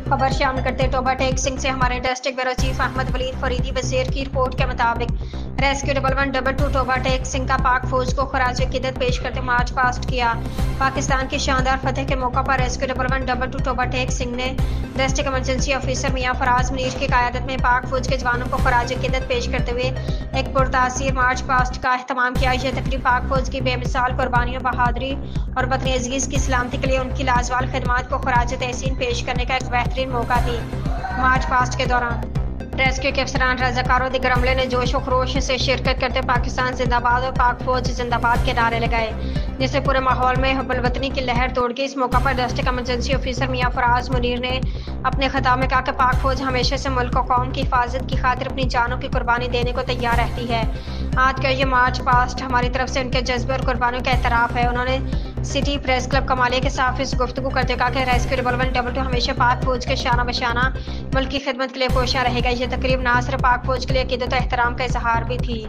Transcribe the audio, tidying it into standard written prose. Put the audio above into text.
खबर शामिल करते टोबा टेक सिंह से हमारे district bureau chief Ahmad Waleed Faridi Wazir की रिपोर्ट के मुताबिक रेस्क्यू 1112 टोबा टेक सिंह का पाक फौज को खराज अकीदत पेश करते मार्च पास्ट किया। पाकिस्तान की शानदार फतेह के मौका पर रेस्क्यू 1112 टोबा टेक सिंह ने डिस्ट्रिक्ट इमरजेंसी ऑफिसर मियां फराज मुनीर की क़यादत में पाक फौज के जवानों को खराज अकीदत पेश करते हुए एक पुरतासीर मार्च पास्ट का एहतमाम किया। यह तकरीब पाक फौज की बेमिसाल कुर्बानियों, बहादुरी और वतन अजीज की सलामती के लिए उनकी लाजवाल खिदमात को खराज तहसीन पेश करने का एक बेहतरीन मौका थी। मार्च पास्ट के दौरान रेस्क्यू के अफसरान, रजाकारों दिगर अमले ने जोश व खरोश से शिरकत करते पाकिस्तान जिंदाबाद और पाक फौज जिंदाबाद के नारे लगाए, जिससे पूरे माहौल में हुब्बुल वतनी की लहर दौड़ गई। इस मौका पर डिस्ट्रिक्ट इमरजेंसी ऑफिसर मियां फराज मुनीर ने अपने खिताब में कहा कि पाक फौज हमेशा से मुल्क और कौम की हिफाजत की खातिर अपनी जानों की कुर्बानी देने को तैयार रहती है। आज का ये मार्च पास्ट हमारी तरफ से उनके जज्बे और कुर्बानियों का एतराफ़ है। उन्होंने सिटी प्रेस क्लब कमालिया के साथ इस गुफ्तगू करते कहा कि रेस्क्यू 1112 हमेशा पाक फौज के शाना बशाना मुल्क की खिदमत के लिए कोशियां रहेगा। यह तकरीब ना सिर्फ पाक फौज के लिए अकीदत और एहतराम का इजहार भी थी।